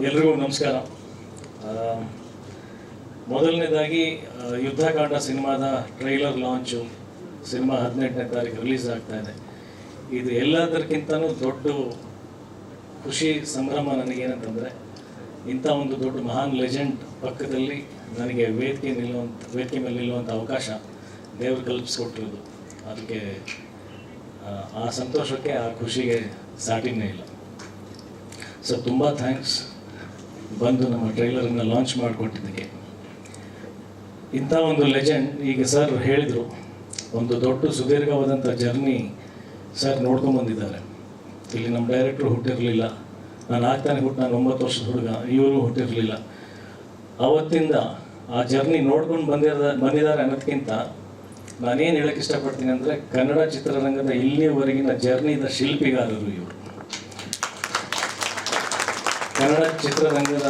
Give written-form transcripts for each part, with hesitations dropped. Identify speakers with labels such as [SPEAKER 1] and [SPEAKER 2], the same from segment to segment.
[SPEAKER 1] ಎಲ್ರಿಗೂ ನಮಸ್ಕಾರ. ಮೊದಲನೇದಾಗಿ ಯುದ್ಧಕಾಂಡ ಸಿನಿಮಾದ ಟ್ರೈಲರ್ ಲಾಂಚು, ಸಿನಿಮಾ 18ನೇ ತಾರೀಕು ರಿಲೀಸ್ ಆಗ್ತಾ ಇದೆ. ಇದು ಎಲ್ಲದಕ್ಕಿಂತನೂ ದೊಡ್ಡ ಖುಷಿ ಸಂಭ್ರಮ ನನಗೇನಂತಂದರೆ, ಇಂಥ ಒಂದು ದೊಡ್ಡ ಮಹಾನ್ ಲೆಜೆಂಡ್ ಪಕ್ಕದಲ್ಲಿ ನನಗೆ ವೇದಿಕೆ ಮೇಲೆ ನಿಲ್ಲುವಂಥ ಅವಕಾಶ ದೇವರು ಕಲ್ಪಿಸ್ಕೊಟ್ಟಿರೋದು. ಅದಕ್ಕೆ ಆ ಸಂತೋಷಕ್ಕೆ, ಆ ಖುಷಿಗೆ ಸಾಟಿನೇ ಇಲ್ಲ. ಸೊ ತುಂಬ ಥ್ಯಾಂಕ್ಸ್ ಬಂದು ನಮ್ಮ ಟ್ರೈಲರನ್ನು ಲಾಂಚ್ ಮಾಡಿಕೊಟ್ಟಿದ್ದಕ್ಕೆ. ಇಂಥ ಒಂದು ಲೆಜೆಂಡ್, ಈಗ ಸರ್ ಹೇಳಿದರು, ಒಂದು ದೊಡ್ಡ ಸುದೀರ್ಘವಾದಂಥ ಜರ್ನಿ ಸರ್ ನೋಡ್ಕೊಂಬಂದಿದ್ದಾರೆ. ಇಲ್ಲಿ ನಮ್ಮ ಡೈರೆಕ್ಟ್ರು ಹುಟ್ಟಿರಲಿಲ್ಲ, ನಾನು ಆಗ್ತಾನೆ ನಾನು 9 ವರ್ಷದ ಹುಡುಗ, ಇವರು ಹುಟ್ಟಿರಲಿಲ್ಲ. ಅವತ್ತಿಂದ ಆ ಜರ್ನಿ ನೋಡ್ಕೊಂಡು ಬಂದಿದ್ದಾರೆ ಅನ್ನೋದಕ್ಕಿಂತ ನಾನೇನು ಹೇಳೋಕ್ಕೆ ಇಷ್ಟಪಡ್ತೀನಿ ಅಂದರೆ, ಕನ್ನಡ ಚಿತ್ರರಂಗದ ಇಲ್ಲಿಯವರೆಗಿನ ಜರ್ನಿದ ಶಿಲ್ಪಿಗಾರರು ಇವರು. ಕನ್ನಡ ಚಿತ್ರರಂಗದ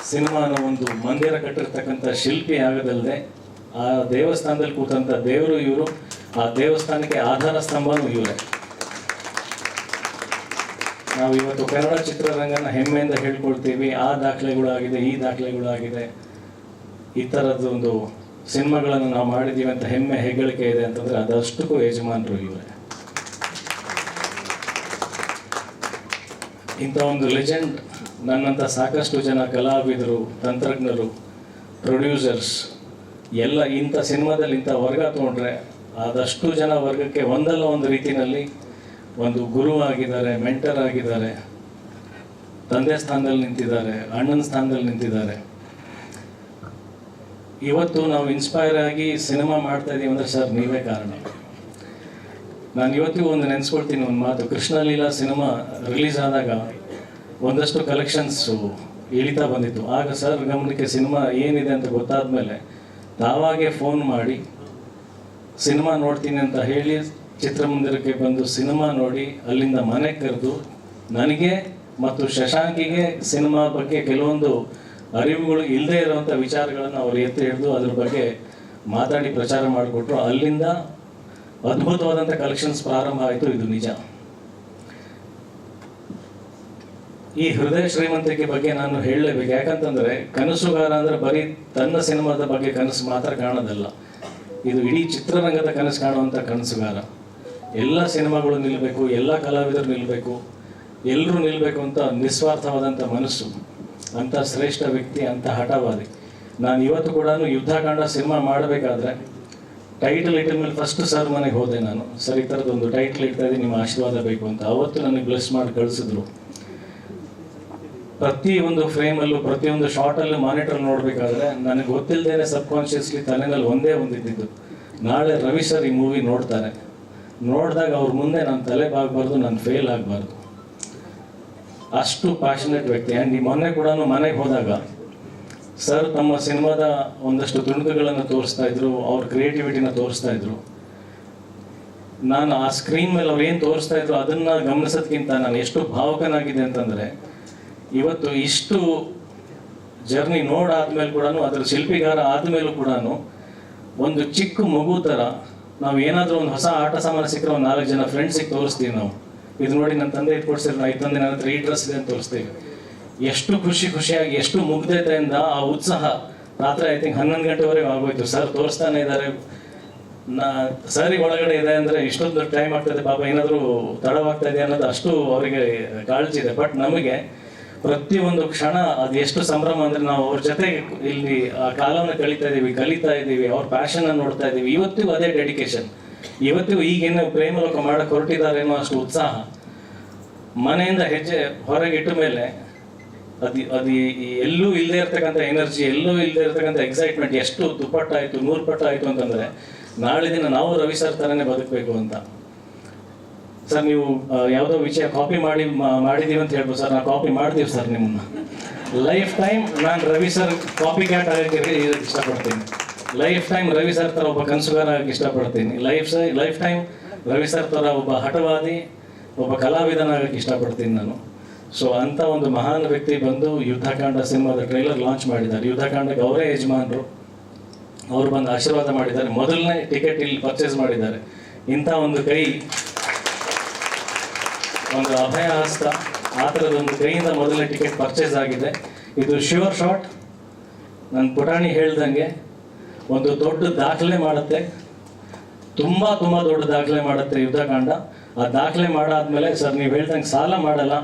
[SPEAKER 1] ಸಿನಿಮಾನ ಒಂದು ಮಂದಿರ ಕಟ್ಟಿರ್ತಕ್ಕಂಥ ಶಿಲ್ಪಿ ಆಗೋದಲ್ಲದೆ, ಆ ದೇವಸ್ಥಾನದಲ್ಲಿ ಕೂತಂಥ ದೇವರು ಇವರು, ಆ ದೇವಸ್ಥಾನಕ್ಕೆ ಆಧಾರ ಸ್ತಂಭನೂ ಇವರೇ. ನಾವು ಇವತ್ತು ಕನ್ನಡ ಚಿತ್ರರಂಗನ ಹೆಮ್ಮೆಯಿಂದ ಹೇಳ್ಕೊಳ್ತೀವಿ, ಆ ದಾಖಲೆಗಳಾಗಿದೆ, ಈ ದಾಖಲೆಗಳಾಗಿದೆ, ಈ ಥರದ್ದೊಂದು ಸಿನಿಮಾಗಳನ್ನು ನಾವು ಮಾಡಿದ್ದೀವಿ ಅಂತ ಹೆಮ್ಮೆ ಹೆಗ್ಗಳಿಕೆ ಇದೆ ಅಂತಂದರೆ ಅದಷ್ಟಕ್ಕೂ ಯಜಮಾನರು ಇವರೇ. ಇಂಥ ಒಂದು ಲೆಜೆಂಡ್ ನನ್ನಂಥ ಸಾಕಷ್ಟು ಜನ ಕಲಾವಿದರು, ತಂತ್ರಜ್ಞರು, ಪ್ರೊಡ್ಯೂಸರ್ಸ್ ಎಲ್ಲ ಇಂಥ ಸಿನಿಮಾದಲ್ಲಿ ಇಂಥ ವರ್ಗ ತೊಗೊಂಡ್ರೆ ಅದಷ್ಟು ಜನ ವರ್ಗಕ್ಕೆ ಒಂದಲ್ಲ ಒಂದು ರೀತಿಯಲ್ಲಿ ಒಂದು ಗುರು ಆಗಿದ್ದಾರೆ, ಮೆಂಟರ್ ಆಗಿದ್ದಾರೆ, ತಂದೆ ಸ್ಥಾನದಲ್ಲಿ ನಿಂತಿದ್ದಾರೆ, ಅಣ್ಣನ ಸ್ಥಾನದಲ್ಲಿ ನಿಂತಿದ್ದಾರೆ. ಇವತ್ತು ನಾವು ಇನ್ಸ್ಪೈರ್ ಆಗಿ ಸಿನಿಮಾ ಮಾಡ್ತಾ ಇದ್ದೀವಿ ಅಂದರೆ ಸರ್ ನೀವೇ ಕಾರಣ. ನಾನು ಇವತ್ತಿಗೂ ಒಂದು ನೆನೆಸ್ಕೊಳ್ತೀನಿ ಒಂದು ಮಾತು. ಕೃಷ್ಣಲೀಲಾ ಸಿನಿಮಾ ರಿಲೀಸ್ ಆದಾಗ ಒಂದಷ್ಟು ಕಲೆಕ್ಷನ್ಸು ಇಳಿತಾ ಬಂದಿತ್ತು. ಆಗ ಸರ್ ಗಮನಕ್ಕೆ ಸಿನಿಮಾ ಏನಿದೆ ಅಂತ ಗೊತ್ತಾದ ಮೇಲೆ ತಾವಾಗೇ ಫೋನ್ ಮಾಡಿ ಸಿನಿಮಾ ನೋಡ್ತೀನಿ ಅಂತ ಹೇಳಿ ಚಿತ್ರಮಂದಿರಕ್ಕೆ ಬಂದು ಸಿನಿಮಾ ನೋಡಿ ಅಲ್ಲಿಂದ ಮನೆಗೆ ಕರೆದು ನನಗೆ ಮತ್ತು ಶಶಾಂಕಿಗೆ ಸಿನಿಮಾ ಬಗ್ಗೆ ಕೆಲವೊಂದು ಅರಿವುಗಳು ಇಲ್ಲದೇ ಇರುವಂಥ ವಿಚಾರಗಳನ್ನು ಅವರು ಎತ್ತಿ ಹಿಡಿದು ಅದ್ರ ಬಗ್ಗೆ ಮಾತಾಡಿ ಪ್ರಚಾರ ಮಾಡಿಕೊಟ್ರು. ಅಲ್ಲಿಂದ ಅದ್ಭುತವಾದಂಥ ಕಲೆಕ್ಷನ್ಸ್ ಪ್ರಾರಂಭ ಆಯಿತು. ಇದು ನಿಜ. ಈ ಹೃದಯ ಶ್ರೀಮಂತಿಕೆ ಬಗ್ಗೆ ನಾನು ಹೇಳಲೇಬೇಕು. ಯಾಕಂತಂದರೆ ಕನಸುಗಾರ ಅಂದರೆ ಬರೀ ತನ್ನ ಸಿನಿಮಾದ ಬಗ್ಗೆ ಕನಸು ಮಾತ್ರ ಕಾಣೋದಲ್ಲ, ಇದು ಇಡೀ ಚಿತ್ರರಂಗದ ಕನಸು ಕಾಣುವಂಥ ಕನಸುಗಾರ. ಎಲ್ಲ ಸಿನಿಮಾಗಳು ನಿಲ್ಲಬೇಕು, ಎಲ್ಲ ಕಲಾವಿದರು ನಿಲ್ಲಬೇಕು, ಎಲ್ಲರೂ ನಿಲ್ಲಬೇಕು ಅಂತ ನಿಸ್ವಾರ್ಥವಾದಂಥ ಮನಸ್ಸು, ಅಂಥ ಶ್ರೇಷ್ಠ ವ್ಯಕ್ತಿ, ಅಂಥ ಹಠವಾದಿ. ನಾನು ಇವತ್ತು ಕೂಡ ಯುದ್ಧಕಾಂಡ ಸಿನಿಮಾ ಮಾಡಬೇಕಾದ್ರೆ ಟೈಟಲ್ ಇಟ್ಟ ಮೇಲೆ ಫಸ್ಟ್ ಸರ್ ಮನೆಗೆ ಹೋದೆ ನಾನು. ಸರ್ ಈ ಥರದೊಂದು ಟೈಟಲ್ ಇಡ್ತಾ ಇದ್ದೀನಿ, ನಿಮ್ಮ ಆಶೀರ್ವಾದ ಬೇಕು ಅಂತ. ಅವತ್ತು ನನಗೆ ಬ್ಲೆಸ್ ಮಾಡಿ ಕಳಿಸಿದ್ರು. ಪ್ರತಿಯೊಂದು ಫ್ರೇಮಲ್ಲೂ, ಪ್ರತಿಯೊಂದು ಶಾರ್ಟಲ್ಲೂ ಮಾನಿಟರ್ ನೋಡಬೇಕಾದ್ರೆ ನನಗೆ ಗೊತ್ತಿಲ್ಲದೇನೆ ಸಬ್ಕಾನ್ಷಿಯಸ್ಲಿ ತಲೆನಲ್ಲಿ ಒಂದೇ ಒಂದಿದ್ದು, ನಾಳೆ ರವಿ ಸರ್ ಈ ಮೂವಿ ನೋಡ್ತಾರೆ, ನೋಡಿದಾಗ ಅವ್ರ ಮುಂದೆ ನಾನು ತಲೆ ಬಾಗಬಾರ್ದು, ನಾನು ಫೇಲ್ ಆಗಬಾರ್ದು. ಅಷ್ಟು ಪ್ಯಾಷನೇಟ್ ವ್ಯಕ್ತಿ. ಆ್ಯಂಡ್ ಈ ಮೊನ್ನೆ ಕೂಡ ಮನೆಗೆ ಹೋದಾಗ ಸರ್ ತಮ್ಮ ಸಿನಿಮಾದ ಒಂದಷ್ಟು ತುಣುಕುಗಳನ್ನು ತೋರಿಸ್ತಾ ಇದ್ರು, ಅವ್ರ ಕ್ರಿಯೇಟಿವಿಟಿನ ತೋರಿಸ್ತಾ ಇದ್ರು. ನಾನು ಆ ಸ್ಕ್ರೀನ್ ಮೇಲೆ ಅವ್ರು ಏನು ತೋರಿಸ್ತಾ ಇದ್ರು ಅದನ್ನು ಗಮನಿಸೋದಕ್ಕಿಂತ ನಾನು ಎಷ್ಟು ಭಾವುಕನಾಗಿದೆ ಅಂತಂದರೆ, ಇವತ್ತು ಇಷ್ಟು ಜರ್ನಿ ನೋಡಾದ್ಮೇಲೆ ಕೂಡ, ಅದರ ಶಿಲ್ಪಿಗಾರ ಆದಮೇಲೂ ಕೂಡ ಒಂದು ಚಿಕ್ಕ ಮಗು ಥರ ನಾವು ಏನಾದರೂ ಒಂದು ಹೊಸ ಆಟ ಸಾಮಾನು ಸಿಕ್ಕರೆ ಒಂದು 4 ಜನ ಫ್ರೆಂಡ್ಸಿಗೆ ತೋರಿಸ್ತೀವಿ. ನಾವು ಇದು ನೋಡಿ ನನ್ನ ತಂದೆ ಇಟ್ಕೊಡ್ಸಿದ್ರೆ ನಾ ತಂದೆ ನನ್ನ ಹತ್ರ ಈ ಡ್ರೆಸ್ ಇದೆ ಅಂತ ತೋರಿಸ್ತೀವಿ. ಎಷ್ಟು ಖುಷಿಯಾಗಿ, ಎಷ್ಟು ಮುಗ್ಧತೆಯಿಂದ ಆ ಉತ್ಸಾಹ. ರಾತ್ರಿ ಐ ಥಿಂಕ್ 11 ಗಂಟೆವರೆಗೂ ಆಗೋಯ್ತು. ಸರ್ ತೋರಿಸ್ತಾನೆ ಇದ್ದಾರೆ, ಸರಿ ಒಳಗಡೆ ಇದೆ ಅಂದರೆ ಇಷ್ಟೊಂದು ಟೈಮ್ ಆಗ್ತದೆ, ಪಾಪ ಏನಾದರೂ ತಡವಾಗ್ತಾ ಇದೆ ಅನ್ನೋದು ಅಷ್ಟು ಅವರಿಗೆ ಕಾಳಜಿ ಇದೆ. ಬಟ್ ನಮಗೆ ಪ್ರತಿಯೊಂದು ಕ್ಷಣ ಅದು ಎಷ್ಟು ಸಂಭ್ರಮ ಅಂದರೆ, ನಾವು ಅವ್ರ ಜೊತೆ ಇಲ್ಲಿ ಆ ಕಾಲವನ್ನು ಕಳೀತಾ ಇದ್ದೀವಿ, ಅವ್ರ ಪ್ಯಾಷನ್ನ ನೋಡ್ತಾ ಇದ್ದೀವಿ. ಇವತ್ತಿಗೂ ಅದೇ ಡೆಡಿಕೇಶನ್, ಇವತ್ತಿಗೂ ಈಗೇನು ಪ್ರೇಮಲೋಕ ಮಾಡಕ್ಕೆ ಹೊರಟಿದ್ದಾರೆ ಅನ್ನೋ ಅಷ್ಟು ಉತ್ಸಾಹ. ಮನೆಯಿಂದ ಹೆಜ್ಜೆ ಹೊರಗೆ ಇಟ್ಟ ಮೇಲೆ ಅದು ಎಲ್ಲೂ ಇಲ್ಲದೆ ಇರ್ತಕ್ಕಂಥ ಎನರ್ಜಿ, ಎಲ್ಲೂ ಇಲ್ಲದೆ ಇರ್ತಕ್ಕಂಥ ಎಕ್ಸೈಟ್ಮೆಂಟ್ ಎಷ್ಟು ದುಪ್ಪಟ್ಟಾಯಿತು, 100 ಪಟ್ಟಾಯಿತು ಅಂತಂದರೆ, ನಾಳೆ ದಿನ ನಾವು ರವಿ ಸರ್ ಥರನೇ ಬದುಕಬೇಕು ಅಂತ. ಸರ್ ನೀವು ಯಾವುದೋ ವಿಷಯ ಕಾಪಿ ಮಾಡಿದ್ದೀವಿ ಅಂತ ಹೇಳ್ಬೋದು. ಸರ್ ನಾವು ಕಾಪಿ ಮಾಡ್ತೀವಿ ಸರ್ ನಿಮ್ಮನ್ನ. ಲೈಫ್ ಟೈಮ್ ನಾನು ರವಿ ಸರ್ ಕಾಪಿ ಕ್ಯಾಟ್ ಆಗೋಕ್ಕೆ ಇಷ್ಟಪಡ್ತೀನಿ. ಲೈಫ್ ಟೈಮ್ ರವಿ ಸರ್ ಥರ ಒಬ್ಬ ಕನಸುಗಾರ ಆಗೋಕ್ಕೆ ಇಷ್ಟಪಡ್ತೀನಿ. ಲೈಫ್ ಟೈಮ್ ರವಿ ಸರ್ ಥರ ಒಬ್ಬ ಹಠವಾದಿ, ಒಬ್ಬ ಕಲಾವಿದನಾಗಕ್ಕೆ ಇಷ್ಟಪಡ್ತೀನಿ ನಾನು. ಸೊ ಅಂಥ ಒಂದು ಮಹಾನ್ ವ್ಯಕ್ತಿ ಬಂದು ಯುದ್ಧಕಾಂಡ ಸಿನಿಮಾದ ಟ್ರೈಲರ್ ಲಾಂಚ್ ಮಾಡಿದ್ದಾರೆ. ಯುದ್ಧಕಾಂಡಕ್ಕೆ ಅವರೇ ಯಜಮಾನರು, ಅವರು ಬಂದು ಆಶೀರ್ವಾದ ಮಾಡಿದ್ದಾರೆ. ಮೊದಲನೇ ಟಿಕೆಟ್ ಇಲ್ಲಿ ಪರ್ಚೇಸ್ ಮಾಡಿದ್ದಾರೆ. ಇಂಥ ಒಂದು ಕೈ, ಒಂದು ಅಭಯ ಹಸ್ತ ಆ ಥರದೊಂದು ಕೈಯಿಂದ ಮೊದಲನೇ ಟಿಕೆಟ್ ಪರ್ಚೇಸ್ ಆಗಿದೆ. ಇದು ಶ್ಯೂರ್ ಶಾಟ್. ನನ್ನ ಪುಟಾಣಿ ಹೇಳ್ದಂಗೆ ಒಂದು ದೊಡ್ಡ ದಾಖಲೆ ಮಾಡುತ್ತೆ, ತುಂಬ ದೊಡ್ಡ ದಾಖಲೆ ಮಾಡುತ್ತೆ ಯುದ್ಧಕಾಂಡ. ಆ ದಾಖಲೆ ಮಾಡಾದ್ಮೇಲೆ ಸರ್ ನೀವು ಹೇಳ್ದಂಗೆ ಸಾಲ ಮಾಡಲ್ಲ,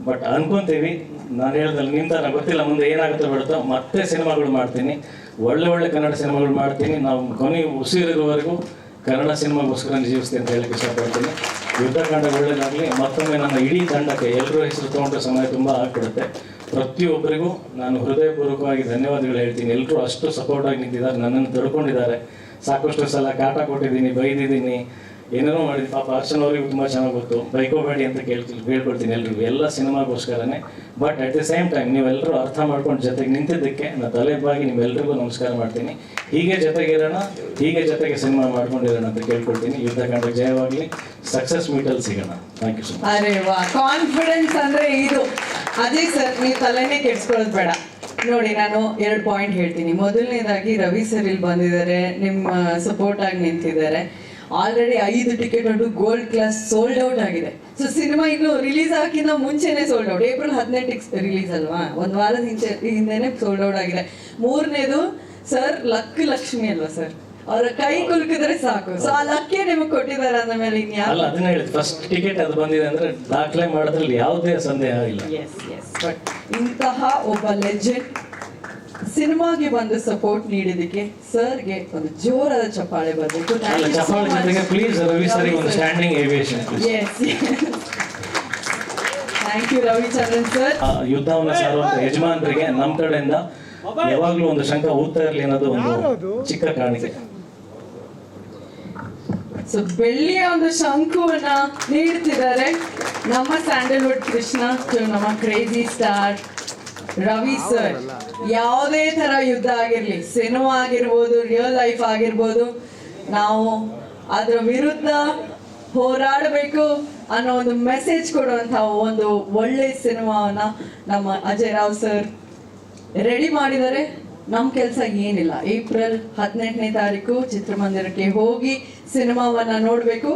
[SPEAKER 1] ಬಟ್ ಅನ್ಕೊಂತೀವಿ, ನಾನು ಹೇಳ್ದಲ್ಲ ನಿಮ್ಮ ಥರ ಗೊತ್ತಿಲ್ಲ ಮುಂದೆ ಏನಾಗುತ್ತೋ ಬಿಡುತ್ತೋ, ಮತ್ತೆ ಸಿನಿಮಾಗಳು ಮಾಡ್ತೀನಿ, ಒಳ್ಳೆ ಕನ್ನಡ ಸಿನಿಮಾಗಳು ಮಾಡ್ತೀನಿ. ನಾವು ಕೊನೆ ಉಸಿರಿರುವವರೆಗೂ ಕನ್ನಡ ಸಿನಿಮಾಗೋಸ್ಕರ ಜೀವಿಸ್ತೀನಿ ಅಂತ ಹೇಳಕ್ಕೆ ಇಷ್ಟಪಡ್ತೀನಿ. ಯುದ್ಧಕಾಂಡ ಒಳ್ಳೆಯದಾಗಲಿ. ಮತ್ತೊಮ್ಮೆ ನನ್ನ ಇಡೀ ತಂಡಕ್ಕೆ ಎಲ್ಲರೂ ಹೆಸರು ತೊಗೊಂಡ್ರೆ ಸಮಯ ತುಂಬ ಆಗ್ಬಿಡುತ್ತೆ. ಪ್ರತಿಯೊಬ್ಬರಿಗೂ ನಾನು ಹೃದಯಪೂರ್ವಕವಾಗಿ ಧನ್ಯವಾದಗಳು ಹೇಳ್ತೀನಿ. ಎಲ್ಲರೂ ಅಷ್ಟು ಸಪೋರ್ಟಾಗಿ ನಿಂತಿದ್ದಾರೆ, ನನ್ನನ್ನು ತಡ್ಕೊಂಡಿದ್ದಾರೆ. ಸಾಕಷ್ಟು ಸಲ ಕಾಟ ಕೊಟ್ಟಿದ್ದೀನಿ, ಬೈದಿದ್ದೀನಿ, ಏನೇನೋ ಮಾಡಿದ್ದೀನಿ. ಪಾಪ ಅರ್ಚನ್ ಅವರಿಗೂ ತುಂಬ ಚೆನ್ನಾಗಿ ಗೊತ್ತು, ಬೈಕೋಬೇಡಿ ಅಂತ ಕೇಳ್ಕೊಳ್ತೀನಿ ಎಲ್ರಿಗೂ, ಎಲ್ಲ ಸಿನಿಮಾಗೋಸ್ಕರನೇ. But at the same time ನೀವೆಲ್ಲರೂ ಅರ್ಥ ಮಾಡ್ಕೊಂಡು ಜೊತೆಗೆ ನಿಂತಿದ್ದಕ್ಕೆ ನಾನು ತಲೆಬಾಗಿ ನಿಮ್ಮೆಲ್ಲರಿಗೂ ನಮಸ್ಕಾರ ಮಾಡ್ತೀನಿ. ಹೀಗೆ ಜೊತೆಗಿರೋಣ, ಹೀಗೆ ಜೊತೆಗೆ ಸಿನಿಮಾ ಮಾಡ್ಕೊಂಡಿರೋಣ ಅಂತ ಕೇಳ್ಕೊಳ್ತೀನಿ. ಯುದ್ಧಕಾಂಡ ಜಯವಾಗಲಿ, ಸಕ್ಸಸ್ ಮೀಟಲ್ಲಿ ಸಿಗೋಣ. Thank you so much.
[SPEAKER 2] ಅರೆ ವಾ, ಕಾನ್ಫಿಡೆನ್ಸ್ ಅಂದ್ರೆ ಇದು. ಅದೇ ಸರ್, ನೀವು ತಲೆನೇ ಕೆಡ್ಸ್ಕೊಳ್ಳೋದು ಬೇಡ. ನೋಡಿ, ನಾನು 2 ಪಾಯಿಂಟ್ ಹೇಳ್ತೀನಿ. ಮೊದಲನೇದಾಗಿ ರವಿ ಸರ್ ಇಲ್ಲಿ ಬಂದಿದ್ದಾರೆ, ನಿಮ್ಮ ಸಪೋರ್ಟ್ ಆಗಿ ನಿಂತಿದ್ದಾರೆ. ಆಲ್ರೆಡಿ 5 ಟಿಕೆಟ್ ಉಂಟು, ಗೋಲ್ಡ್ ಕ್ಲಾಸ್ ಸೋಲ್ಡ್ ಔಟ್ ಆಗಿದೆ. ಸೊ ಸಿನಿಮಾ ಇನ್ನು ರಿಲೀಸ್ ಆಗಿಂತ ಮುಂಚೆನೆ ಸೋಲ್ಡ್ ಔಟ್. ಏಪ್ರಿಲ್ 18 ರಿಲೀಸ್ ಅಲ್ವಾ, ಒಂದು ವಾರದ ಹಿಂದೆನೆ ಸೋಲ್ಡ್ ಔಟ್ ಆಗಿದೆ. 3ನೇದು ಸರ್ ಲಕ್ ಲಕ್ಷ್ಮಿ ಅಲ್ವಾ ಸರ್, ಅವರ ಕೈ ಕುಲುಕಿದ್ರೆ ಸಾಕು. ಸೊ ಆ ಲಕ್ಕೇ ನಿಮಗೆ ಕೊಟ್ಟಿದ್ದಾರೆ ಅಂದ ಮೇಲೆ
[SPEAKER 1] ಅಲ್ಲ, ಅದನ್ನ ಹೇಳಿದ್ ಫಸ್ಟ್ ಟಿಕೆಟ್ ಅದು ಬಂದಿದೆ ಅಂದ್ರೆ ದಾಖಲೆ ಮಾಡೋದ್ರಲ್ಲಿ ಯಾವುದೇ ಸಂದೇಹ ಇಲ್ಲ.
[SPEAKER 2] ಬಟ್ ಇಂತಹ ಒಬ್ಬ ಲೆಜೆಂಡ್ ಸಿನಿಮಾಗೆ ಬಂದು ಸಪೋರ್ಟ್ ನೀಡಿದಕ್ಕೆ ಸರ್ಗೆ ಒಂದು ಜೋರಾದ ಚಪ್ಪಾಳೆ ಬರಬೇಕು.
[SPEAKER 1] ಚಪ್ಪಾಳೆ ಜೊತೆಗೆ ಪ್ಲೀಸ್ ರವಿ ಸರ್ ಒಂದು standing ovation.
[SPEAKER 2] Thank you Ravichandran sir.
[SPEAKER 1] ಯುದ್ಧವನ್ನು ಸಾರುವಂತ ಯಜಮಾನರಿಗೆ ನಮ್ಮ ಕಡೆಯಿಂದ ಯಾವಾಗ್ಲೂ ಒಂದು ಶಂಕ ಊದ್ತಾ ಇರಲಿ ಅನ್ನೋದು ಒಂದು ಚಿಕ್ಕ ಕಾಣಿಕೆ.
[SPEAKER 2] ಸೊ ಬೆಳ್ಳಿಯ ಒಂದು ಶಂಕುವನ್ನ ನೀಡ್ತಿದ್ದಾರೆ ನಮ್ಮ ಸ್ಯಾಂಡಲ್ವುಡ್ ಕೃಷ್ಣ ಟು ನಮ್ಮ ಕ್ರೇಜಿ ಸ್ಟಾರ್ ರವಿ ಸರ್. ಯಾವುದೇ ತರ ಯುದ್ಧ ಆಗಿರ್ಲಿ, ಸಿನಿಮಾ ಆಗಿರ್ಬೋದು, ರಿಯಲ್ ಲೈಫ್ ಆಗಿರ್ಬೋದು, ನಾವು ಅದರ ವಿರುದ್ಧ ಹೋರಾಡಬೇಕು ಅನ್ನೋ ಒಂದು ಮೆಸೇಜ್ ಕೊಡುವಂತಹ ಒಂದು ಒಳ್ಳೆ ಸಿನಿಮಾವನ್ನ ನಮ್ಮ ಅಜಯ್ ರಾವ್ ಸರ್ ರೆಡಿ ಮಾಡಿದ್ದಾರೆ. ನಮ್ಮ ಕೆಲಸ ಏನಿಲ್ಲ, ಏಪ್ರಿಲ್ 18ನೇ ತಾರೀಕು ಚಿತ್ರಮಂದಿರಕ್ಕೆ ಹೋಗಿ ಸಿನಿಮಾವನ್ನ ನೋಡಬೇಕು.